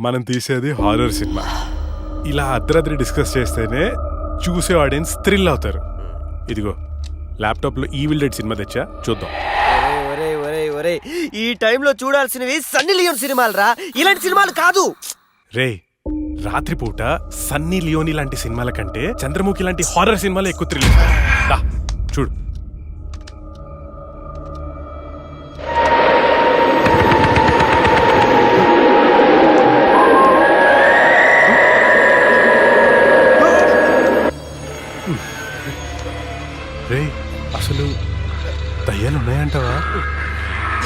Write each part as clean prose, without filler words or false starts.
మనం తీసేది horror cinema. ఇలా అర్ధరాత్రి డిస్కస్ చేస్తేనే చూసే ఆడియన్స్ థ్రిల్ అవుతారు. ఇదిగో ల్యాప్టాప్లో ఈవిల్ డెడ్ సినిమా తెచ్చా, చూద్దాం. ఈ టైంలో చూడాల్సినవి సన్నీ లియోన్ సినిమాలు రా, ఇలాంటి సినిమాలు కాదు. రే, రాత్రిపూట సన్నీ లియోని లాంటి సినిమాల కంటే చంద్రముఖి లాంటి హారర్ సినిమాలు ఎక్కువ థ్రిల్. చూడు. రే, అసలు దయ్యాలు ఉన్నాయంటావా?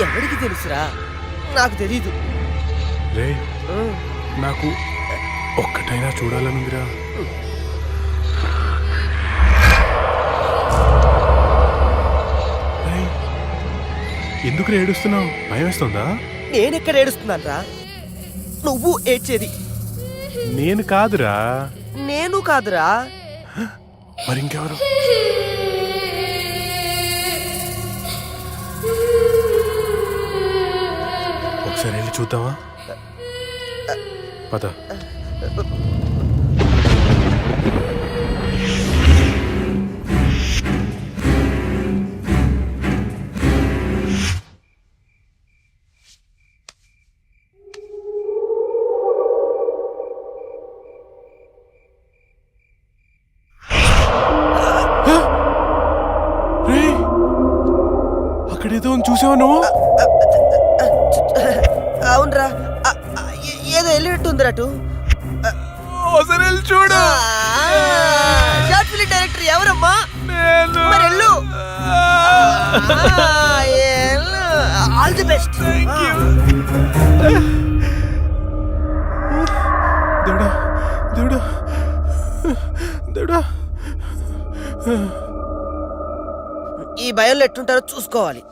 ఎవరికి తెలుసురా, నాకు తెలీదు. రే, నాకు ఒక్కటైనా చూడాలనుందిరా. ఎందుకు ఏడుస్తున్నావు? భయం వేస్తుందా? నేనెక్కడ ఏడుస్తున్నాను రా, నువ్వు ఏడ్చేది. నేను కాదురా. నేను కాదురా, మరి ఇంకెవరు? ఒకసారి వెళ్ళి చూద్దామా? పద. అక్కడేదో చూసావా నువ్వు? అవునరా, ఏదో వెళ్ళినట్టుందిరా. చూడు. షార్ట్ ఫిల్మ్ డైరెక్టర్ ఎవరమ్మా? మరి వెళ్ళు. All the best. దేవుడా, దేవుడా, దేవుడా. ఈ భయంలో ఎట్టుంటారో చూసుకోవాలి.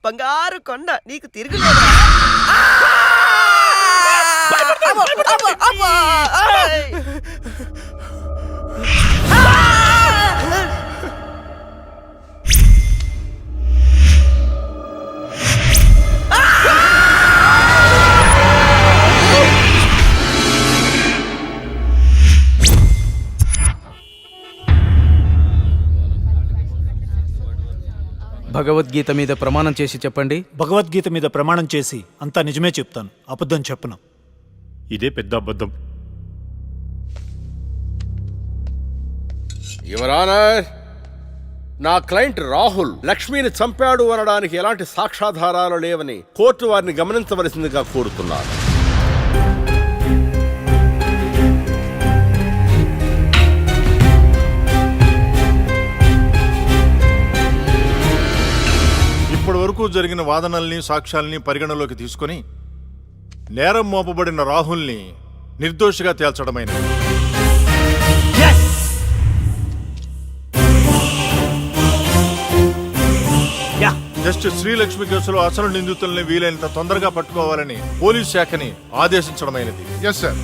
బంగారు కొండ నీకు తిరుగులేదా? భగవద్గీత మీద ప్రమాణం చేసి చెప్పండి. భగవద్గీత మీద ప్రమాణం చేసి అంతా నిజమే చెప్తాను, అబద్ధం చెప్పను. ఇదే పెద్ద అబద్ధం. యువర్ ఆనర్, నా క్లయింట్ రాహుల్ లక్ష్మిని చంపాడు అనడానికి ఎలాంటి సాక్ష్యాధారాలు లేవని కోర్టు వారిని గమనించవలసిందిగా కోరుతున్నారు. ఇప్పటి వరకు జరిగిన వాదనల్ని సాక్ష్యాల్ని పరిగణలోకి తీసుకుని నేరం మోపబడిన రాహుల్ని నిర్దోషిగా తేల్చడమైనది. జస్టిస్ శ్రీలక్ష్మి కేసులో అసలు నిందితుల్ని వీలైనంత తొందరగా పట్టుకోవాలని పోలీస్ శాఖని ఆదేశించడమైనది. Yes sir.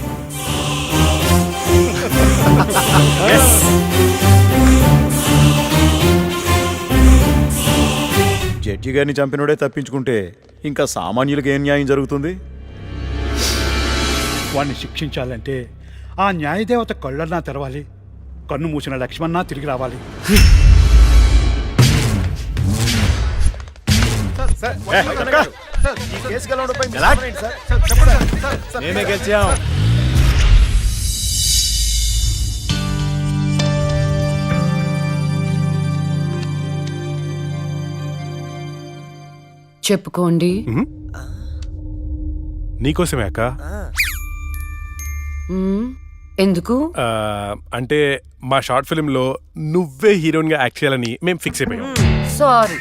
జడ్జి గారిని చంపినోడే తప్పించుకుంటే ఇంకా సామాన్యులకు ఏం న్యాయం జరుగుతుంది? వాణ్ణి శిక్షించాలంటే ఆ న్యాయదేవత కళ్ళన్నా తెరవాలి, కన్ను మూసిన లక్ష్మణ్ణ తిరిగి రావాలి. మేమే గెలిచాం. చెప్పుకోండి. నీకోసమే అక్క. ఎందుకు? అంటే మా షార్ట్ ఫిల్మ్ లో నువ్వే హీరోయిన్ గా యాక్ట్ చేయాలని మేము ఫిక్స్ అయిపోయాం. Sorry,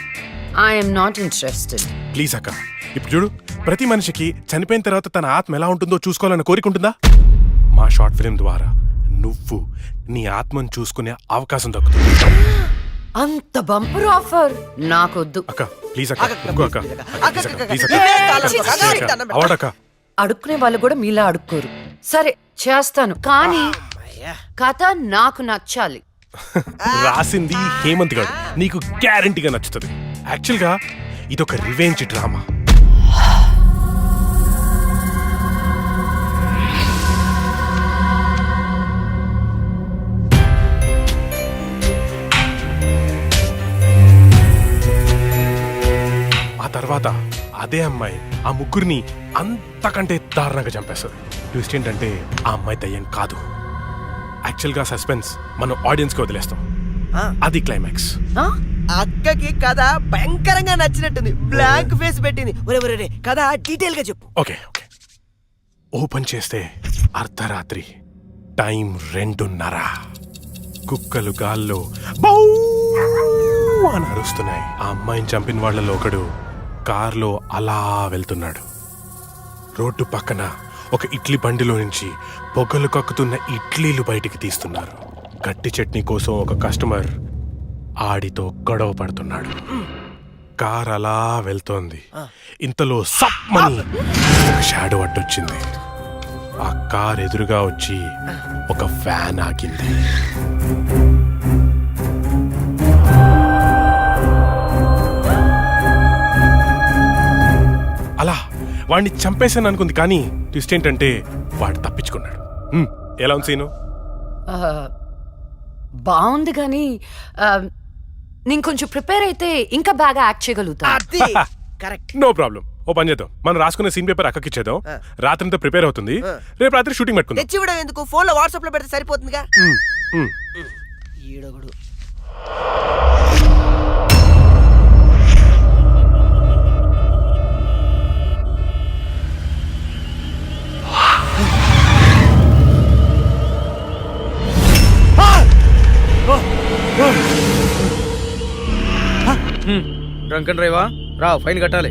I'm not interested. Please అక్క, ఇప్పుడు చూడు, ప్రతి మనిషికి చనిపోయిన తర్వాత తన ఆత్మ ఎలా ఉంటుందో చూసుకోవాలన్న కోరిక ఉంటుందా? మా షార్ట్ ఫిల్మ్ ద్వారా నువ్వు నీ ఆత్మను చూసుకునే అవకాశం దక్కుతుంది. అంత బంపర్ ఆఫర్ నాకొద్దు. అక్క ప్లీజ్ అక్క, అక్క ప్లీజ్ అక్క, అవడక్క. అడుక్కునే వాళ్ళు కూడా మీలా అడుక్కోరు. సరే చేస్తాను, కానీ కథ నాకు నచ్చాలి. రాసింది హేమంత్ గారు. నీకు గ్యారంటీగా నచ్చుతుంది. యాక్చువల్గా ఇదొక రివెంజ్ డ్రామా. ఆ తర్వాత అదే అమ్మాయి ఆ ముగ్గురిని అంతకంటే దారుణంగా చంపేస్తుంది. ట్విస్ట్ ఏంటంటే ఆ అమ్మాయి దయ్యం కాదు. యాక్చువల్గా సస్పెన్స్ మనం ఆడియన్స్కి వదిలేస్తాం. అది క్లైమాక్స్. ఆ? అక్కకి కథ భయంకరంగా నచ్చినట్టుంది. బ్లాంక్ ఫేస్ పెట్టింది. ఒరే ఒరే కథ డీటెయిల్ గా చెప్పు. Okay okay. ఓపెన్ చేస్తే అర్ధరాత్రి, టైం 2:30. కుక్కలు గాల్లో బౌ అని అరుస్తున్నాయి. ఆ అమ్మాయిని చంపిన వాళ్ళలో ఒకడు కార్లో అలా వెళ్తున్నాడు. రోడ్డు పక్కన ఒక ఇడ్లీ బండిలో నుంచి పొగలు కక్కుతున్న ఇడ్లీలు బయటికి తీస్తున్నారు. గట్టి చట్నీ కోసం ఒక కస్టమర్ ఆడితో గొడవ పడుతున్నాడు. కార్ అలా వెళ్తోంది. ఇంతలో సమ్మని ఒక షాడో అడ్డొచ్చింది. ఆ కార్ ఎదురుగా వచ్చి ఒక ఫ్యాన్ ఆగింది. అలా వాడిని చంపేశాను అనుకుంది, కానీ ట్విస్ట్ ఏంటంటే వాడు తప్పించుకున్నాడు. ఎలా ఉంది సీను? ఆ, బాగుంది కానీ నేను కొంచెం ప్రిపేర్ అయితే ఇంకా బాగా యాక్ట్ చేయగలుగుతా. అది కరెక్ట్. No problem. ఓ పని చేద్దాం, మనం రాసుకున్న సీన్ పేపర్ అక్కకి ఇచ్చేద్దాం. రాత్రంతా ప్రిపేర్ అవుతుంది. రేపు రాత్రి షూటింగ్ పెట్టుకుందాం. తెచ్చి కూడా ఎందుకు, ఫోన్ లో వాట్సాప్ లో పెడితే సరిపోతుందిగా. మ్. ఈడొకడు. Drunk and డ్రైవా? రా, ఫైన్ కట్టాలి.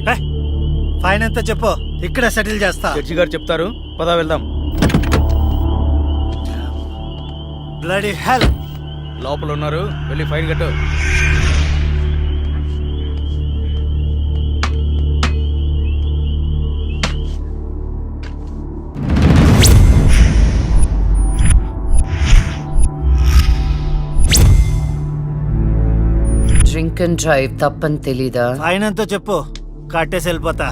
ఫైన్ ఎంత చెప్పు, ఇక్కడ సెటిల్ చేస్తా. జడ్జి గారు చెప్తారు, పదా వెళ్దాం. Bloody hell. లోపల ఉన్నారు, వెళ్ళి ఫైన్ కట్టు. డ్రింక్ అండ్ డ్రైవ్ తప్పని తెలీదా? ఫైన్ ఎంత చెప్పు, కట్టేసి వెళ్ళిపోతా.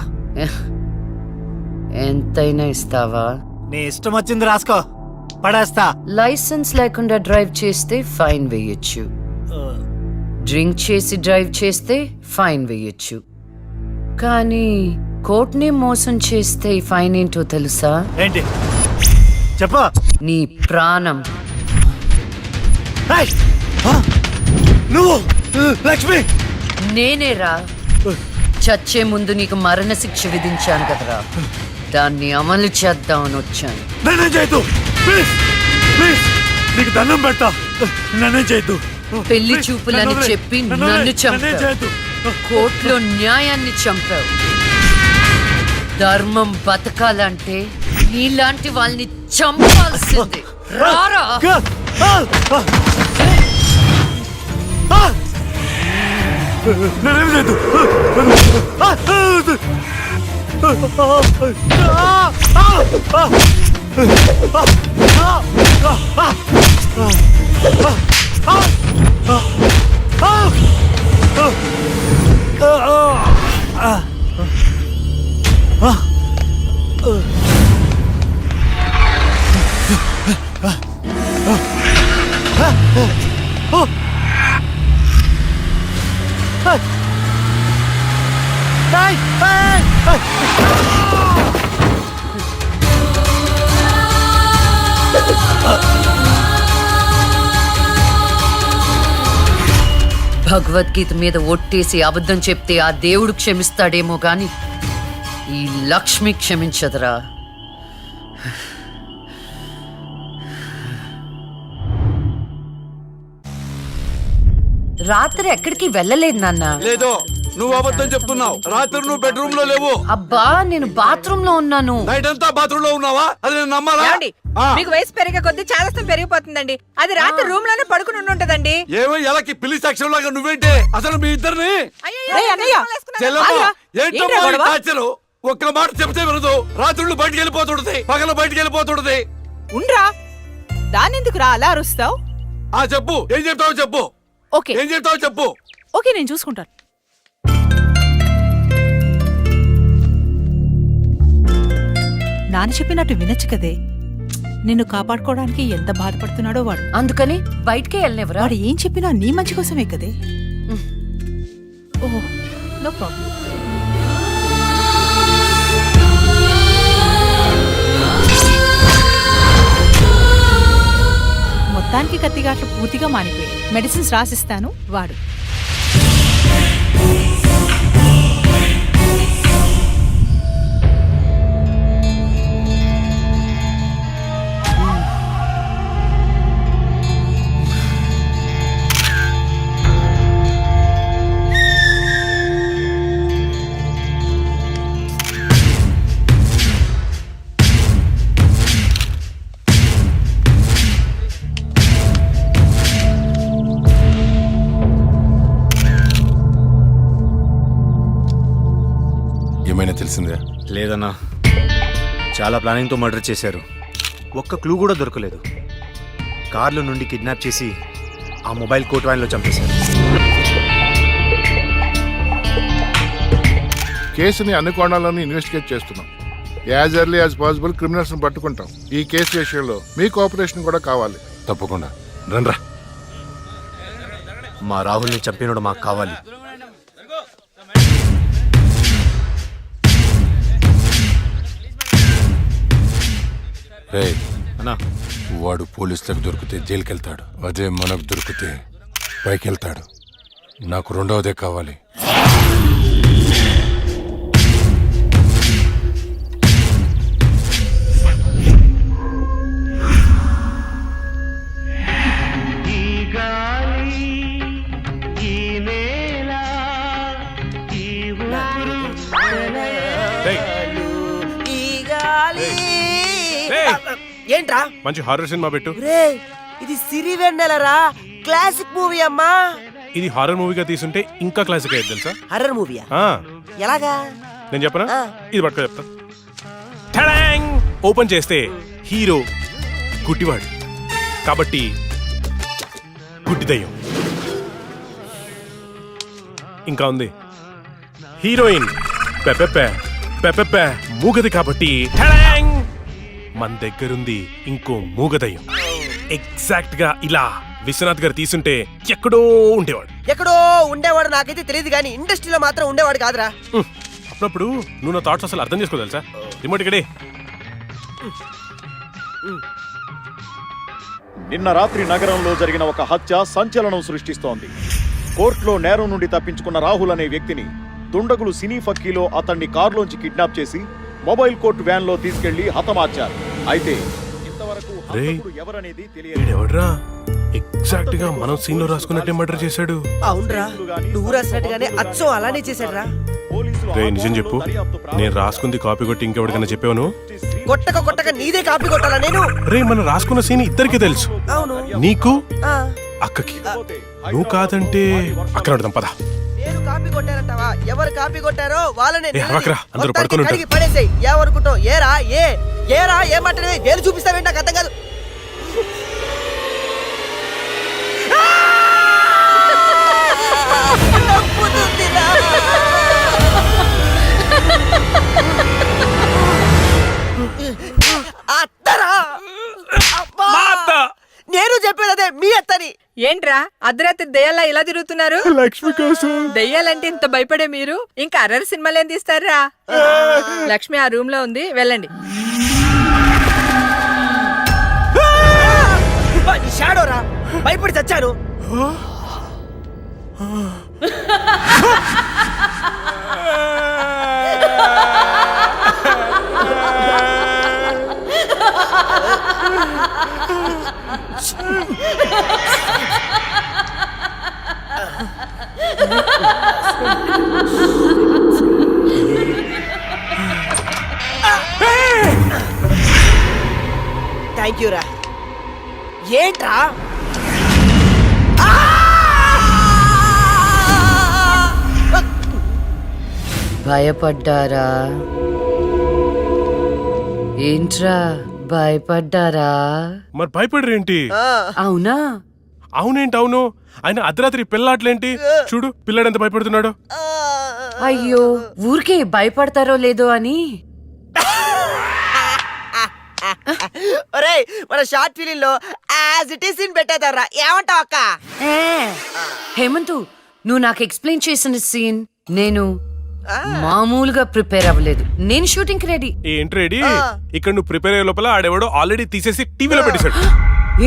ఎంతైనా ఇస్తావా? నీ ఇష్టం వచ్చింది రాసుకో, పడేస్తా. లైసెన్స్ లేకుండా డ్రైవ్ చేస్తే ఫైన్ వేయొచ్చు. డ్రింక్ చేసి డ్రైవ్ చేస్తే ఫైన్ వేయొచ్చు. కానీ కోర్టుని మోసం చేస్తే ఈ ఫైన్ ఏంటో తెలుసా? ఏంటి చెప్పు. నీ ప్రాణం. ఏయ్! ఆ! నువ్వు లక్ష్మి. నేనేరా చచ్చే ముందు నీకు మరణ శిక్ష విధించాను కదరా, దాన్ని అమలు చేద్దామని వచ్చాను. నన్నే చేయొద్దు ప్లీజ్, ప్లీజ్ నీకు దండం పెడతా, నన్నే చేయొద్దు. పెళ్లి చూపులని చెప్పి నన్ను చంపావు. కోర్టులో న్యాయాన్ని చంపావు. ధర్మం బతకాలంటే నీలాంటి వాళ్ళని చంపాల్సిందే. రారా. నన్నేం చేయొద్దు. భగవద్గీత మీద ఒట్టేసి అబద్ధం చెప్తే ఆ దేవుడు క్షమిస్తాడేమో గాని ఈ లక్ష్మి క్షమించదురా. రాత్రి ఎక్కడికి వెళ్ళలేదు నాన్న. లేదు, నువ్వు అబద్ధం చెప్తున్నావు. రాత్రి నువ్వు బెడ్రూమ్ లో లేవు. అబ్బా, నేను బాత్రూమ్ లో ఉన్నాను. నైట్ అంతా బాత్రూమ్ లో ఉన్నావా? అది నేను నమ్మాలా? మీకు వయసు పెరిగే కొద్దీ చాదస్తం పెరిగిపోతుందండి. అది రాత్రి రూమ్ లోనే పడుకుని ఉంటదండి. ఏమో ఎలాకి పిల్లి సాక్ష్యం లాగా నువ్వేంటి అసలు మీ ఇద్దరిని? ఒక్క మాట చెప్తే వినదు. రాత్రులు బయటికి వెళ్ళిపోతుంటది, పగల బయటికి వెళ్ళిపోతుంటది. ఉండ్రా, దానెందుకు రా అలా అరుస్తావు? చెప్పు, ఏం చెప్తావో చెప్పు. ఓకే ఏం చెప్తావో చెప్పు. ఓకే నేను చూసుకుంటాను. నాన్న చెప్పినట్టు వినొచ్చు కదే. నిన్ను కాపాడుకోవడానికి ఎంత బాధపడుతున్నాడో వాడు. అందుకని బయటికే వెళ్ళనివ్వరా? వాడు ఏం చెప్పినా నీ మంచి కోసమే కదే. ఓహో నో ప్రాబ్లం. మొత్తానికి కత్తిగాట్లు పూర్తిగా మానిపోయాయి. మెడిసిన్స్ రాసిస్తాను వాడు. ఏమైనా తెలిసిందా? లేదన్నా, చాలా ప్లానింగ్తో మర్డర్ చేశారు. ఒక్క క్లూ కూడా దొరకలేదు. కార్లో నుండి కిడ్నాప్ చేసి ఆ మొబైల్ కోట్ వ్యాన్లో చంపేశారు. కేసుని అన్ని కోణాలను ఇన్వెస్టిగేట్ చేస్తున్నాం. As early as possible criminals ని పట్టుకుంటాం. ఈ కేసు విషయంలో మీ కోఆపరేషన్ కూడా కావాలి. తప్పకుండా రండ్రా. మా రాహుల్ని చంపినోడు మాకు కావాలి. రే అన్నా, వాడు పోలీసులకు దొరికితే జైలుకి వెళ్తాడు. అదే మనకు దొరికితే పైకి వెళ్తాడు. నాకు రెండవదే కావాలి. ఏంట్రా మంచి హారర్ సినిమా పెట్టు. రే ఇది సిరివెన్నెలరా, క్లాసిక్ మూవీ అమ్మా. ఇది హారర్ మూవీగా తీసుంటే ఇంకా క్లాసిక్ అయ్యేది తెలుసా? హర్రర్ మూవీయా? ఆ, ఎలాగా? నేను చెప్పనా? ఆ. ఇది పట్టుకో చెప్తా. ఠడాంగ్! ఓపెన్ చేస్తే హీరో గుడ్డివాడు కాబట్టి గుడ్డి దయ్యం. ఇంకా ఉంది హీరోయిన్ పెపెపె పెపెపె మూగది కాబట్టి ఠడాంగ్! మన దగ్గరుంది ఇంకో మూగదయ్యం. ఎగ్జాక్ట్ గా ఇలా విశ్వనాథ్ గారు తీసుంటే ఎక్కడో ఉండేవాడు. ఎక్కడో ఉండేవాడు నాకైతే తెలియదు కానీ ఇండస్ట్రీలో మాత్రం ఉండేవాడు కాదురా. అప్పుడప్పుడు నువ్వు నా థాట్స్ అసలు అర్థం చేసుకో తెలుసా? రిమోట్ ఇక్కడే. నిన్న రాత్రి నగరంలో జరిగిన ఒక హత్య సంచలనం సృష్టిస్తోంది. కోర్టులో నేరం నుండి తప్పించుకున్న రాహుల్ అనే వ్యక్తిని దుండగులు సినీ ఫక్కీలో అతన్ని కారులోంచి కిడ్నాప్ చేసి మొబైల్ కోర్టు వ్యాన్ లో తీసుకెళ్లి హతమార్చారు. అయితే ఇంతవరకు హంతకుడు ఎవరనేది తెలియదు. ఎవడ్రా ఎగ్జాక్ట్ గా మనం సీన్ లో రాసుకున్నట్టే మర్డర్ చేశాడు. అవునరా, నువ్వు రాసినట్టుగానే అచ్చం అలానే చేశాడురా. రే నిజం చెప్పు, నేను రాసుకుంది కాపీ కొట్టి ఇంకెవరికైనా చెప్పాను? కొట్టక కొట్టక నీదే కాపీ కొట్టాలా నేను? రే మనం రాసుకున్న సీన్ ఇద్దరికి తెలుసు, అవును. నీకు ఆ, అక్కకి. నువ్వు కాదంటే అక్కడ అడుగుదాం పద. నేను కాపీ కొట్టారంటావా? ఎవరు కాపీ కొట్టారో వాళ్ళనే ఏ, అరవకురా, అందరూ పడుకొని ఉంటారు. కడిగి పడేసేయ్. ఏమనుకుంటావు? ఏరా ఏమంటే వేలు చూపిస్తావేంటి? నాకు అర్థం కాదు. నొప్పుతుందిరా. అత్తరా? అబ్బా! నేను చెప్పేది అదే, మీ అత్తని. ఏంట్రా అర్ధరాత్రి దెయ్యాలా ఇలా తిరుగుతున్నారు? లక్ష్మి కోసం. దెయ్యాలంటే ఇంత భయపడే మీరు ఇంకా అర్రర్ సినిమాలు ఏం తీస్తారా? లక్ష్మి ఆ రూమ్ లో ఉంది, వెళ్ళండి. షాడోరా, భయపడి చచ్చాను. థ్యాంక్ యూ రా. ఏంట్రా? భయపడ్డారా? ఏంట్రా భయపడ్డారా? మరి భయపడరేంటి? అవునా? అవునేంటి అవును ఆయన అర్ధరాత్రి పిల్లాట్లేంటి చూడు పిల్లాడు ఎంత భయపడుతున్నాడు. అయ్యో ఊరికే భయపడతారో లేదో అని. ఒరేయ్ మన షార్ట్ ఫిలిం లో యాజ్ ఇట్ ఈస్ సీన్ పెట్టేదారా, ఏమంటావు అక్క? హేమంతు నువ్వు నాకు ఎక్స్ప్లెయిన్ చేసిన సీన్ నేను మామూలుగా ప్రిపేర్ అవ్వలేదు. నేను షూటింగ్ కి రెడీ. ఏంటి రెడీ? ఇక్కడ నువ్వు ప్రిపేర్ అయ్యే లోపల ఆడెవడో ఆల్రెడీ తీసేసి టీవీలో పెట్టేశాడు.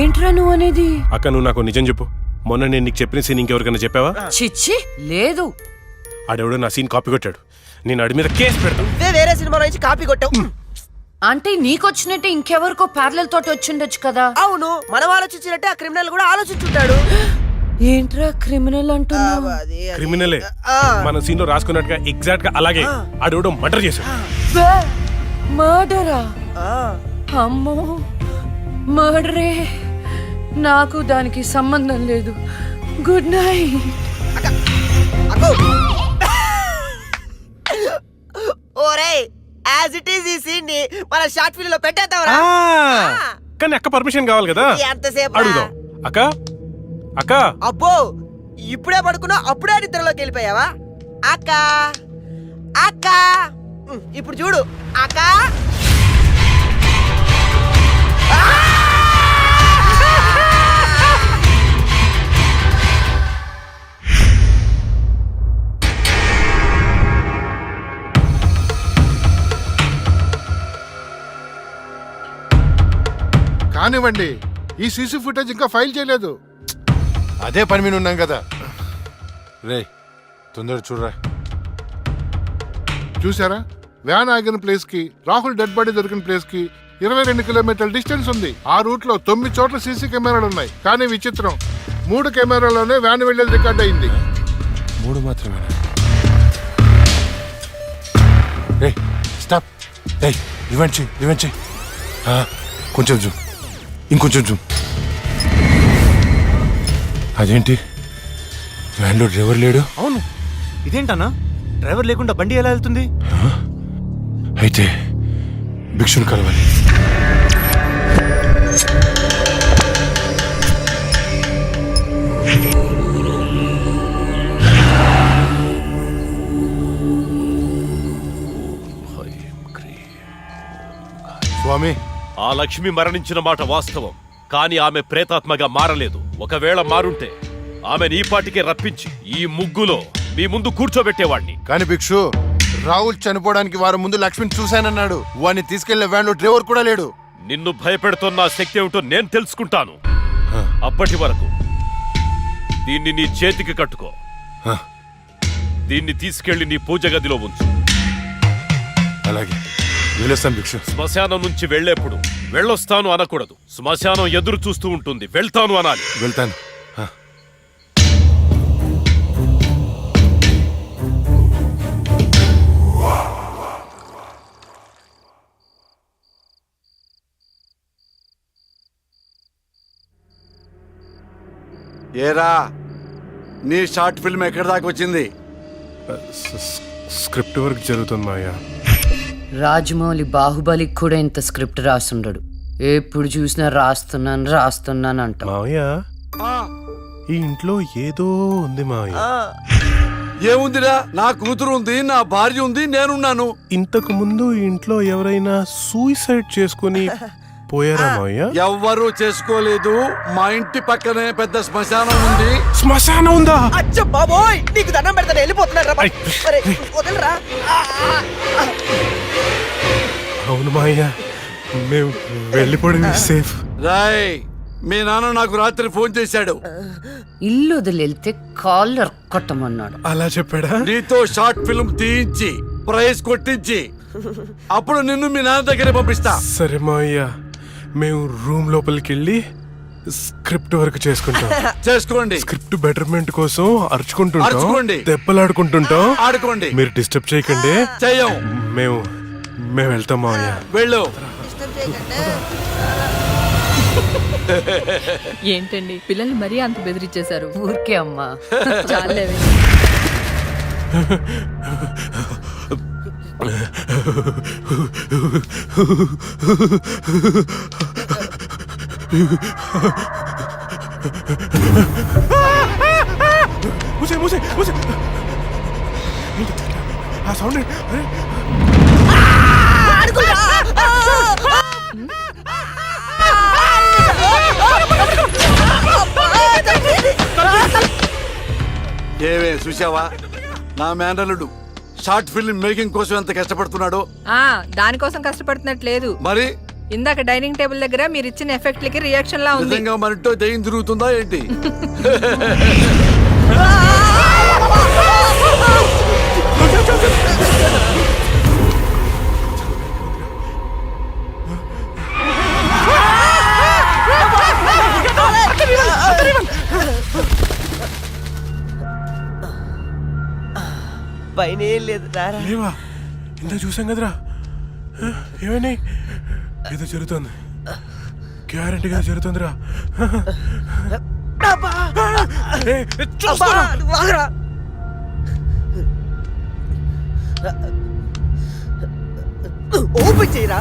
ఏంట్రా నువ్వు అనేది? అక్క నువ్వు నాకు నిజం చెప్పు, మొన్న నేను నీకు చెప్పిన సీన్ ఇంకెవరికైనా చెప్పావా? చిచ్చి లేదు. ఆడెవడో నా సీన్ కాపీ కొట్టాడు, నేను ఆడి మీద కేసు పెడతాను. వేరే సినిమా నుంచి కాపీ కొట్టావు. అంటే నీకొచ్చినట్టే ఇంకెవరికో ప్యారలల్ తోటి వచ్చిండొచ్చు కదా. అవును, మనం ఆలోచించినట్టే ఆ క్రిమినల్ కూడా ఆలోచించుంటాడు. ఏంట్రా క్రిమినల్ అంటున్నావు? క్రిమినలే మన సీన్ లో రాసుకున్నట్టుగా ఎగ్జాక్ట్ గా అలాగే ఆడెవడో మర్డర్ చేశాడు. మర్డరా? అమ్మో మర్డరే. నాకు దానికి సంబంధం లేదు. Good night. ఓరేయ్ యాజ్ ఇట్ ఈస్ ఈ సీన్ ని మన షార్ట్ ఫిల్మ్ లో పెట్టేద్దాంరా. కానీ అక్క పర్మిషన్ కావాలి కదా, ఎంతసేపు అడుగుదాం. అక్క అక్క అబ్బో ఇప్పుడే పడుకున్నా అప్పుడే నిద్రలోకి వెళ్ళిపోయావా? అక్క అక్క ఇప్పుడు చూడు అక్క. కానివ్వండి, ఈ సీసీ ఫుటేజ్ ఇంకా ఫైల్ చేయలేదు. అదే పని మీద ఉన్నాం కదా. రే తొందర చూడరా. చూసారా, వ్యాన్ ఆగిన ప్లేస్ కి రాహుల్ డెడ్ బాడీ దొరికిన ప్లేస్ కి 22 కిలోమీటర్ల డిస్టెన్స్ ఉంది. ఆ రూట్ లో 9 చోట్ల సీసీ కెమెరాలు ఉన్నాయి. కానీ విచిత్రం, 3 కెమెరాలోనే వ్యాన్ వెళ్లేది రికార్డ్ అయింది. 3 మాత్రమే. స్టాప్. ఇవ్వండి కొంచెం జూమ్, ఇంకొంచెం జూమ్. అదేంటి వ్యాన్లో డ్రైవర్ లేడు? అవును, ఇదేంటన్నా డ్రైవర్ లేకుండా బండి ఎలా వెళ్తుంది? అయితే భిక్షుని కలవాలి. స్వామి, ఆ లక్ష్మి మరణించిన మాట వాస్తవం, కానీ ఆమె ప్రేతాత్మగా మారలేదు. ఒకవేళ మారుంటే ఆమె నీ పాటికే రప్పించి ఈ ముగ్గులో మీ ముందు కూర్చోబెట్టేవాణ్ణి. కానీ భిక్షు, రాహుల్ చనిపోవడానికి వారం ముందు లక్ష్మిని చూశానన్నాడు. వాడిని తీసుకెళ్లే వ్యాన్లో డ్రైవర్ కూడా లేడు. నిన్ను భయపెడుతున్న శక్తి ఏమిటో నేను తెలుసుకుంటాను. అప్పటి వరకు దీన్ని నీ చేతికి కట్టుకో. దీన్ని తీసుకెళ్లి నీ పూజ గదిలో ఉంచు. అలాగే వెళ్ళొస్తాను భిక్షు. శ్మశానం నుంచి వెళ్లేప్పుడు వెళ్ళొస్తాను అనకూడదు. శ్మశానం ఎదురు చూస్తూ ఉంటుంది, వెళ్తాను అనాలి. వెళ్తాను. ఏరా, నీ షార్ట్ ఫిల్మ్ ఎక్కడి దాకా వచ్చింది? స్క్రిప్ట్ వర్క్ జరుగుతుంది మాయా. రాజమౌళి బాహుబలికి కూడా ఇంత స్క్రిప్ట్ రాసుండడు. ఎప్పుడు చూసినా రాస్తున్నాను అంట. మావయ్య ఈ ఇంట్లో ఏదో ఉంది మావయ్య. ఏముందిరా, నా కూతురు ఉంది, నా భార్య ఉంది, నేనున్నాను. ఇంతకు ముందు ఈ ఇంట్లో ఎవరైనా సూసైడ్ చేసుకుని పోయారా మావయ్య? ఎవ్వరూ చేసుకోలేదు. మా ఇంటి పక్కనే పెద్ద శ్మశానం ఉంది. శ్మశానం ఉందా? అచ్చ బాబోయ్, నీకు దండం పెడతాను, వెళ్ళిపోతున్నాడు రా. వదలరా. అవును మావయ్య, మేము వెళ్ళిపోవడం సేఫ్. రాయ్, మీ నాన్న నాకు రాత్రి ఫోన్ చేశాడు. ఇల్లు వదిలేళ్తే కాళ్ళు కొట్టమన్నాడు. అలా చెప్పాడా? నీతో షార్ట్ ఫిల్మ్ తీయించి ప్రైజ్ కొట్టించి అప్పుడు నిన్ను మీ నాన్న దగ్గర పంపిస్తా. సరే మావయ్య, మేము రూమ్ లోపలికి వెళ్ళి స్క్రిప్ట్ వర్క్ చేసుకుంటాం. చేసుకోండి. స్క్రిప్ట్ బెటర్మెంట్ కోసం అరుచుకుంటుంటాం, అరుచుకోండి. దెబ్బలాడుకుంటుంటాం. ఆడుకోండి. మీరు డిస్టర్బ్ చేయకండి. చెయ్యం. మేము వెళ్తాం మావయ్య. వెళ్ళు. ఏంటండి పిల్లల్ని మరీ అంత బెదిరించేశారు? ఊరికే అమ్మా. చాలేవే. మూసే మూసే మూసే ఆ సౌండ్ అరే ఏవే చూసావా నా మేనల్లుడు షార్ట్ ఫిల్మ్ మేకింగ్ కోసం ఎంత కష్టపడుతున్నాడో. దానికోసం కష్టపడుతున్నట్లేదు. మరి ఇందాక డైనింగ్ టేబుల్ దగ్గర మీరు ఇచ్చిన ఎఫెక్ట్లకి రియాక్షన్ లా ఉంది. నిజంగా మనతో దయ్యం తిరుగుతుందా ఏంటి? పైన ఏం లేదు రారా. లేవా ఇంత చూసాం కదరా ఏమని ఏదో జరుగుతుంది గ్యారంటీగా జరుగుతుందిరా ఓపెన్ చేయరా.